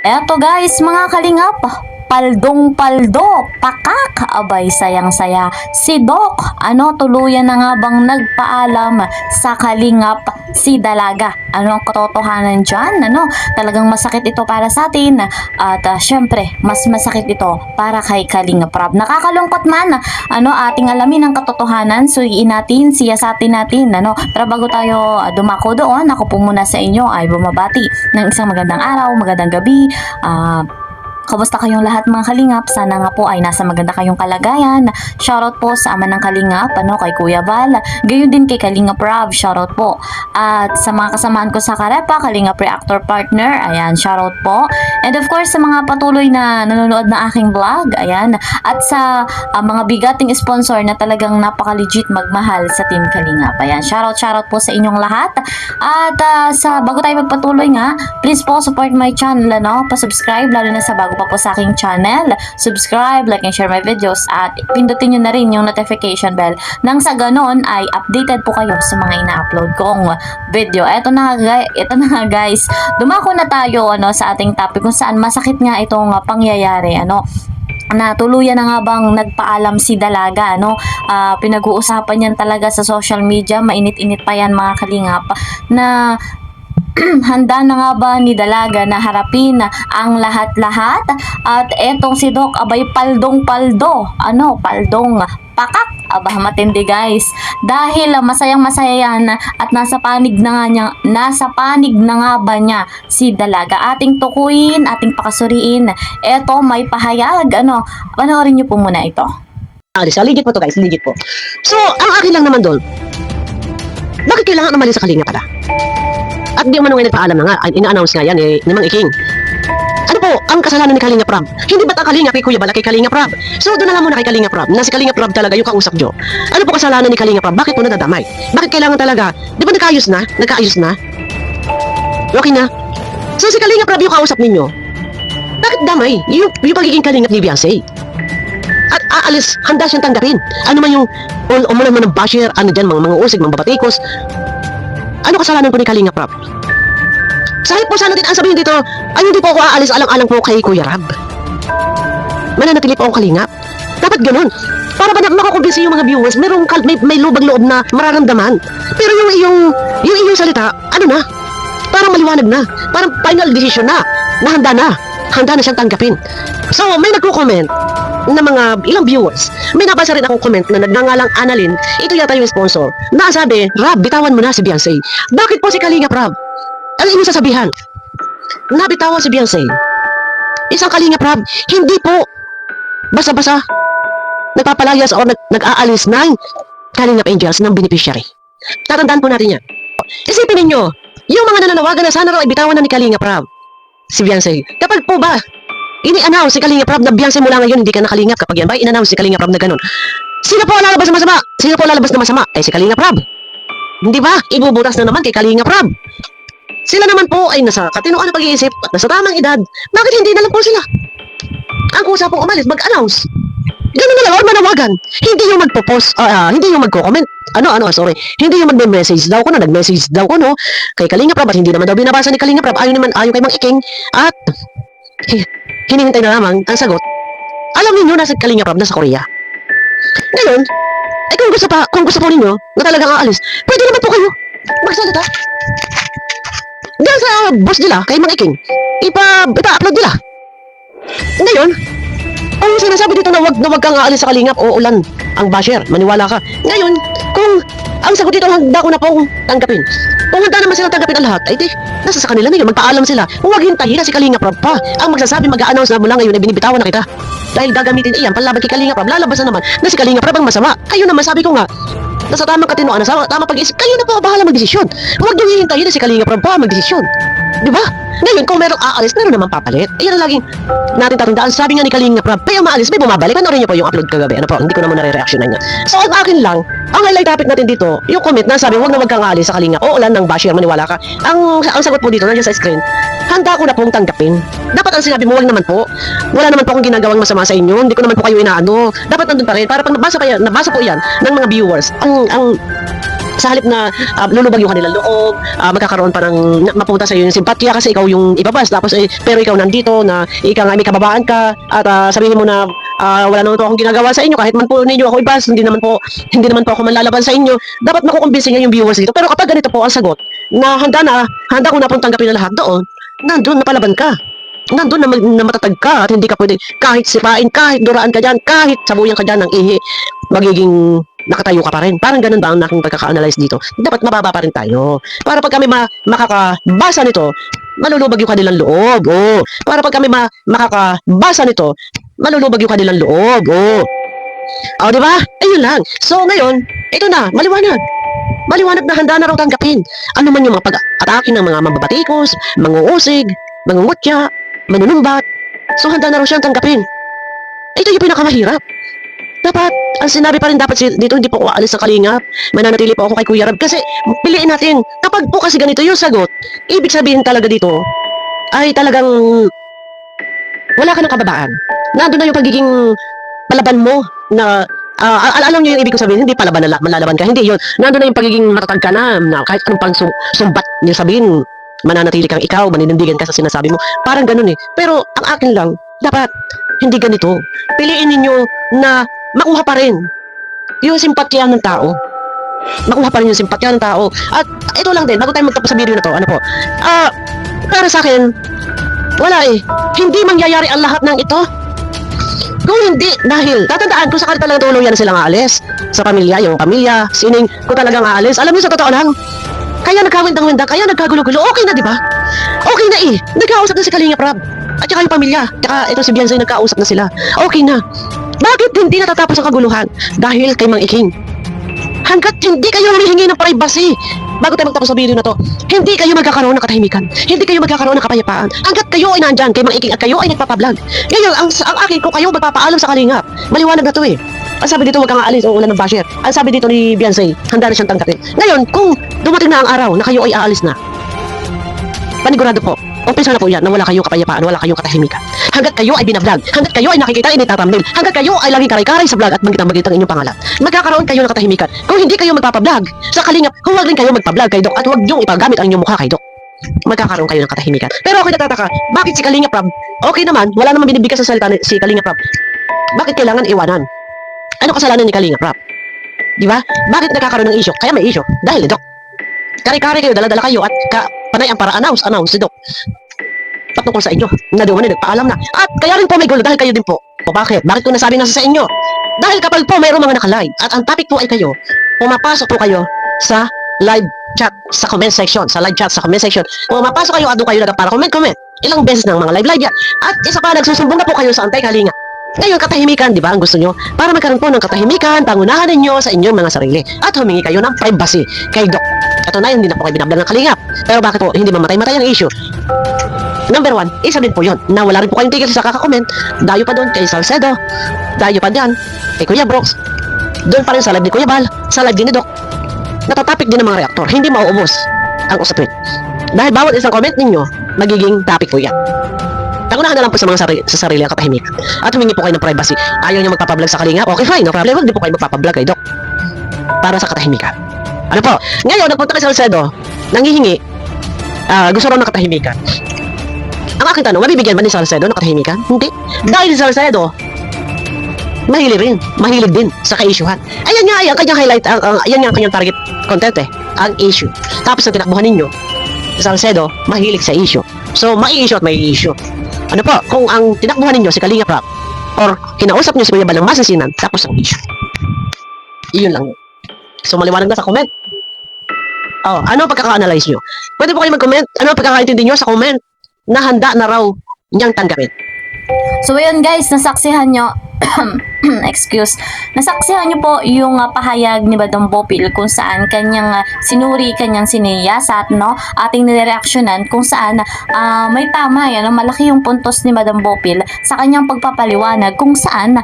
Eto guys, mga kalingap, paldong-paldo, pakak, abay sayang-saya. Si Doc, tuluyan na nga bang nagpaalam sa kalingap si Dalaga? Ano ang katotohanan dyan? Talagang masakit ito para sa atin at syempre, mas masakit ito para kay Kalingap Rab. Nakakalungkot man, ating alamin ang katotohanan, suyuin natin, siyasatin natin, Pero bago tayo dumako doon, ako po muna sa inyo ay bumabati ng isang magandang araw, magandang gabi, kamusta kayong lahat mga kalingap? Sana nga po ay nasa maganda kayong kalagayan. Shoutout po sa ama ng kalingap, kay Kuya Val. Gayon din kay Kalingap Rob, shoutout po. At sa mga kasamahan ko sa Karepa, Kalingap Reactor Partner, ayan, shoutout po. And of course, sa mga patuloy na nanonood na aking vlog, ayan. At sa mga bigating sponsor na talagang napaka-legit magmahal sa Team Kalingap. Ayan, shoutout po sa inyong lahat. At bago tayo magpatuloy nga, please po support my channel, pa-subscribe, lalo na sa bago pa po sa aking channel. Subscribe, like, and share my videos at pindutin nyo na rin yung notification bell nang sa ganon ay updated po kayo sa mga ina-upload kong video. Ito na nga guys, dumako na tayo sa ating topic kung saan masakit nga itong pangyayari, na tuluyan na nga bang nagpaalam si Dalaga, pinag-uusapan yan talaga sa social media, mainit-init pa yan mga kalingap, na handa na nga ba ni Dalaga na harapin ang lahat-lahat? At etong si Doc, abay paldong-paldo, paldong pakak, matindi guys. Dahil masayang-masaya yan at nasa panig na nga ba niya si Dalaga. Ating tukuyin, ating pakasuriin. Eto, may pahayag, panoorin niyo po muna ito. Legit po to guys, legit po. So, ang akin lang naman doon, bakit kailangan umalis sa Kalinga pala? At di umano ngayon nagpaalam na nga, ina-announce nga yan ni Mang Iking. Ano po ang kasalanan ni Kalinga Prab? Hindi ba't ang Kalinga kay Kuya Bala kay Kalinga Prab? So doon na lang muna kay Kalinga Prab, na si Kalinga Prab talaga yung kausap nyo. Ano po kasalanan ni Kalinga Prab? Bakit po nadadamay? Bakit kailangan talaga? Di ba nagkaayos na? Okay na? So si Kalinga Prab yung kausap ninyo. Bakit damay? Yung pagiging Kalinga ni Beyonce. At aalis, handa siyang tanggapin. Ano man yung umulan mo ng basher, mga usig, mga babatikos. Ano kasalanan po ni Kalinga Prab? Sahip po sana din ang sabihin dito, ay hindi po ako aalis alang-alang po kay Kuya Rab. Mananatili po akong Kalingap. Dapat ganun. Para ba makakumbinsi yung mga viewers, may lubag loob na mararamdaman. Pero yung iyong salita, parang maliwanag na. Parang final decision na handa na siyang tanggapin. So, may nagko-comment na mga ilang viewers. May nabasa rin akong comment na nagngangalang Annalyn, ito yata yung sponsor, na sabi, Rab, bitawan mo na si Beyonce. Bakit po si Kalinga Rab? Ano yung sasabihan? Nabitawan si Beyonce. Isang Kalinga Rab, hindi po basa-basa nagpapalayas o nag-aalis ng Kalinga Angels ng beneficiary. Tatandaan po natin yan. Isipin ninyo, yung mga nananawagan na sana raw ibitawan na ni Kalinga Rab si Beyonce. Kapag po ba ini-announce si Kalinga Prab na Beyonce mula ngayon hindi ka na Kalingap, kapag yan ba in-announce si Kalinga Prab na ganun, sino po lalabas na masama? Sino po lalabas na masama? Si Kalinga Prab. Hindi ba? Ibubutas na naman kay Kalinga Prab. Sila naman po ay nasa katinoan ng pag-iisip at nasa tamang edad. Bakit hindi na lang po sila ang kusa pong umalis, mag-announce? Ganun na lang, huwag manawagan. Hindi yung magpo-post, hindi yung magko-comment. Hindi yung magme-message daw ko nag-message daw ko, kay Kalinga Prab at hindi naman daw binabasa ni Kalinga Prab. Ayon kay Mang Iking at hinihintay na lamang ang sagot. Alam niyo nasa Kalinga Prab, nasa Korea. Ngayon, kung gusto po ninyo na talagang aalis, pwede naman po kayo magsalita. Diyan sa boss nila, kay Mang Iking, ipa-upload nila. Ngayon, kung sinasabi dito na wag kang aalis sa Kalingap, o ulan ang basher, maniwala ka. Ngayon, kung ang sagot dito handa ko na pong tanggapin. Kung handa naman silang tanggapin ang lahat, ay di, nasa sa kanila nila, magpaalam sila. Huwag hintayin na si Kalinga Prab pa ang magsasabi, mag-a-announce na mula ngayon ay binibitawan na kita. Dahil gagamitin iyan, panlaban kay Kalinga Prab, lalabas na naman na si Kalinga Prab ang masama. Kayo naman, sabi ko nga, nasa tamang katinoan, nasa tamang pag-iisip, kayo na po bahala magdesisyon. Huwag nyo hihintayin na si Kalinga Prab pa magdesisyon. Di ba? Ngayon, kung merong aalis, meron naman papalit. Iyan ang laging natin tatandaan. Sabi nga ni Kalinga Prab, may umaalis, may bumabalik. Panoorin niyo po yung upload kagabi. Hindi ko naman nare-reactionan yan. So, ang akin lang, ang highlight topic natin dito, yung comment na sabi, wag kang aalis sa Kalinga. O, ulan ng basher, maniwala ka. Ang sagot po dito, nandiyan sa screen, handa ko na pong tanggapin. Dapat ang sinabi mo, wag naman po. Wala naman po akong ginagawang masama sa inyo. Hindi ko naman po kayo inaano. Dapat nandun pa rin. Para pag nabasa po yan ng mga viewers, ang Sa halip na lulubag yung kanilang loob, magkakaroon pa ng mapunta sa iyo yung simpatya kasi ikaw yung ibabas. Tapos pero ikaw nandito na ikaw nga may kababaan ka at sabihin mo na wala naman po akong ginagawa sa inyo kahit man po ninyo ako ibas, hindi naman po ako manlalaban sa inyo. Dapat makukumbinsin niya yung viewers dito. Pero kapag ganito po ang sagot na handa ko na pong tanggapin na lahat doon, nandun napalaban ka. Nandun na matatag ka at hindi ka pwede kahit sipain, kahit duraan ka dyan, kahit sabuyan ka dyan ng ihi, magiging nakatayo ka pa rin. Parang ganun ba ang aking pagkaka-analyze dito? Dapat mababa pa rin tayo. Para pag kami makakabasa nito, malulubag yung kanilang loob. Oh. Para pag kami makakabasa nito, malulubag yung kanilang loob. Oh. O, di ba? Ayun lang. So, ngayon, ito na, maliwanag. Maliwanag na handa na raw tanggapin. Ano man yung mga pag-atake ng mga mambabatikos, manguusig, mangungutya, manunumbat. So, handa na raw siyang tanggapin. Ito yung pinakamahirap. Dapat, ang sinabi pa rin dapat dito, hindi po ako aalis sa Kalingap. Mananatili po ako kay Kuya Rab. Kasi, piliin natin, kapag po kasi ganito yung sagot, ibig sabihin talaga dito, ay talagang wala ka ng kababaan. Nandun na yung pagiging palaban mo na alam niyo yung ibig ko sabihin, hindi palaban na malalaban ka, hindi yun. Nandun na yung pagiging matatag ka na kahit anong pang sumbat niya sabihin, mananatili kang ikaw, maninindigan ka sa sinasabi mo. Parang ganun eh. Pero ang akin lang, dapat hindi ganito. Piliin ninyo na makuha pa rin yung simpatya ng tao. Makuha pa rin yung simpatya ng tao. At ito lang din, bago tayo magtapos sa video na to, ano po, para sa akin, wala eh. Hindi mangyayari ang lahat ng ito. Kung hindi, dahil tatandaan kung sakali talagang tuluyan na silang aalis sa pamilya, yung pamilya, sining, kung talagang aalis, alam niyo sa totoo lang, kaya nagkawindang-windang, kaya nagkagulo-gulo, okay na, di ba? Okay na eh. Nagkausap na si Kalingap Rab. At saka yung pamilya. Tsaka ito si Beyonce, nagkausap na sila. Okay na. Bakit hindi natatapos ang kaguluhan? Dahil kay Mang Iking. Hanggat hindi kayo humihingi ng privacy, bago tayo magtapos sa video na to, hindi kayo magkakaroon ng katahimikan. Hindi kayo magkakaroon ng kapayapaan. Hanggat kayo ay nandyan kay Mang Iking at kayo ay nagpapablog. Ngayon, ang akin, kung kayo magpapaalam sa Kalingap, maliwanag na to eh. Ang sabi dito, wag kang aalis o ulan ng basher. Ang sabi dito ni Beyonce, handa na siyang tanggapin. Ngayon, kung dumating na ang araw na kayo ay aalis na, panigurado po, umpisa na po yan na wala kayong kapayapaan, wala kayong katahimikan. Hanggat kayo ay binablog, hanggat kayo ay nakikita initatambil, hanggat kayo ay laging karay-karay sa vlog at magkitang inyong pangalan, magkakaroon kayo ng katahimikan. Kung hindi kayo magpapablog sa Kalingap, huwag rin kayo magpablog kay Doc at huwag niyong ipagamit ang inyong mukha kay Doc. Magkakaroon kayo ng katahimikan. Pero ako nagtataka, bakit si Kalingap Rab, okay naman, wala namang binibigkas sa salita si Kalingap Rab. Bakit kailangan iwanan? Ano kasalanan ni Kalingap Rab? Di ba? Bakit nagkakaroon ng issue? Kaya may issue. Dahil ni Doc. Kari-kari kayo, dala-dala kayo at panay ang para announce si Doc. Patungkol sa inyo. Naduman na, nagpaalam na. At kaya rin po may gulo dahil kayo din po. O bakit? Bakit ko nasabi nasa sa inyo? Dahil kapag po mayroong mga nakalive at ang topic po ay kayo, pumapasok po kayo sa live chat sa comment section. Sa live chat sa comment section. Pumapasok kayo at doon kayo para comment. Ilang beses ng mga live yan. At isa pa, nagsusumbong na po kayo sa Antay-Kalinga. Ngayon, katahimikan, di ba, ang gusto nyo? Para magkaroon po ng katahimikan, pangunahan ninyo sa inyong mga sarili. At humingi kayo ng privacy kay Doc. Ito na, hindi na po kayo binablang ng Kalingap. Pero bakit po, hindi mamatay-matay ang issue? Number 1, isa din po yun, na wala rin po kayong tigil sa kakakomment. Dayo pa doon kay Salcedo. Dayo pa dyan kay Kuya Brooks. Doon pa rin sa live ni Kuya Bal, sa live din ni Doc. Natatapik din ng mga reaktor. Hindi mauubos ang usapin. Dahil bawat isang comment ninyo, magiging topic po yan. Pangunahan na lang po sa mga sa sarili ang katahimikan. At humingi po kayo ng privacy. Ayaw nyo magpapablog sa Kalingap? Okay, fine, no problem. Huwag din po kayo magpapablog kay Doc. Para sa katahimikan. Ano po? Ngayon, nagpunta kay Salcedo, nanghihingi, gusto raw ng katahimikan. Ang aking tanong, mabibigyan ba ni Salcedo ng katahimikan? Hindi. Dahil si Salcedo, mahilig din sa ka-issuehan. Ayan nga, ang kanyang highlight, ayan nga ang kanyang target content eh, ang issue. Tapos ang tinakbuhan ninyo, si Salcedo, mahilig sa issue. So, mai-issue at may issue. Ano po, kung ang tinakbuhan ninyo si Kalingap Rab, or kinausap nyo si Kuya Bal ng masisinan, tapos ang issue. Iyon lang yun. So, maliwanag na sa comment. Oh, ano ang pagkaka-analyze nyo? Pwede po kayo mag-comment. Ano ang pagkakaintindi nyo sa comment na handa na raw niyang tanggapin? So ayun guys, nasaksihan nyo nasaksihan nyo po yung pahayag ni Badong Bopil kung saan kanyang sinuri, kanyang siniyasat, no? Ating nireaksyonan kung saan may tama yan, malaki yung puntos ni Badong Bopil sa kanyang pagpapaliwanag kung saan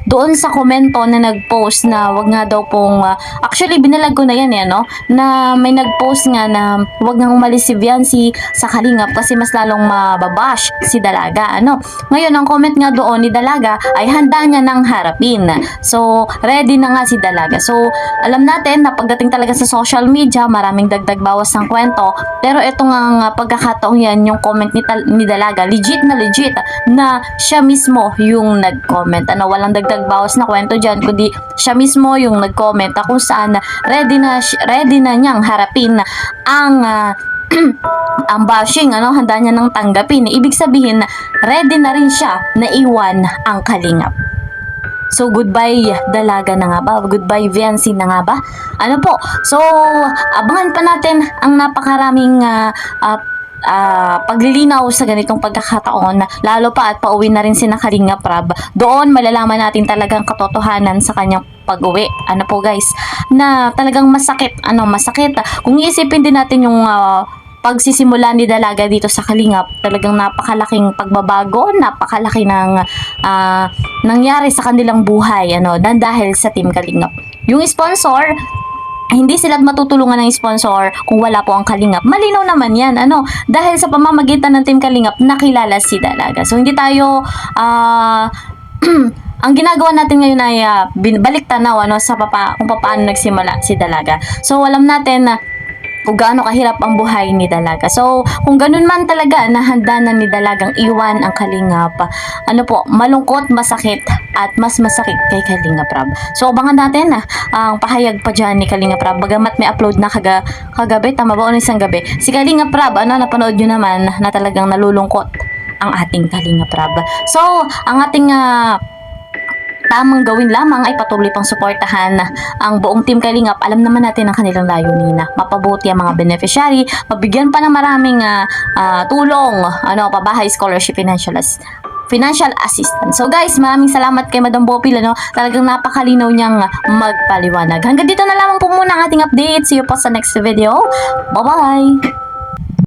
doon sa komento na nag-post na wag nga daw pong actually binalag ko na yan no, na may nag-post nga na wag nang umalis si Viancy sa Kalingap kasi mas lalong mababash si Dalaga ano. Ngayon ang comment nga doon ni Dalaga ay handa niya nang harapin. So ready na nga si Dalaga. So alam natin na pagdating talaga sa social media maraming dagdag bawas ng kwento, pero ito nga pagkakataong yan yung comment ni Dalaga legit na siya mismo yung nag-comment. Ano, walang dagdag bawas na kwento dyan, kundi siya mismo yung nag-comment kung saan ready na niyang harapin ang ang bashing, ano, handa niya nang tanggapin. Ibig sabihin, ready na rin siya na iwan ang Kalingap. So, goodbye Dalaga na nga ba? Goodbye Viancy na nga ba? Ano po? So, abangan pa natin ang napakaraming paglilinaw sa ganitong pagkakataon, lalo pa at pauwi na rin si Kalingap Rab. Doon malalaman natin talagang katotohanan sa kanyang pag-uwi. Ano po guys, na talagang masakit. Masakit. Kung iisipin din natin yung pagsisimula ni Dalaga dito sa Kalingap, talagang napakalaking pagbabago, napakalaki ng nangyari sa kanilang buhay, dahil sa Team Kalingap. Yung sponsor, hindi sila matutulungan ng sponsor kung wala po ang Kalingap. Malinaw naman yan, dahil sa pamamagitan ng Team Kalingap, nakilala si Dalaga. So, hindi tayo, ang ginagawa natin ngayon ay balik tanaw, kung paano nagsimula si Dalaga. So, alam natin na kung gaano kahirap ang buhay ni Dalaga. So, kung ganun man talaga na handa na ni Dalagang iwan ang Kalingap, malungkot, masakit, at mas masakit kay Kalingap Rab. So, abangan natin ang pahayag pa dyan ni Kalingap Rab. Bagamat may upload na kagabi, tama ba o isang gabi? Si Kalingap Rab, napanood nyo naman na talagang nalulungkot ang ating Kalingap Rab. So, ang ating tamang gawin lamang ay patuloy pang suportahan ang buong Team Kalingap. Alam naman natin ang kanilang layunin na mapabuti ang mga beneficiary, mabigyan pa ng maraming tulong, pabahay, scholarship, financial assistance. So guys, maraming salamat kay Madam Bopil, talagang napakalinaw niyang magpaliwanag. Hanggang dito na lamang po muna ang ating update. See you po sa next video. Bye-bye!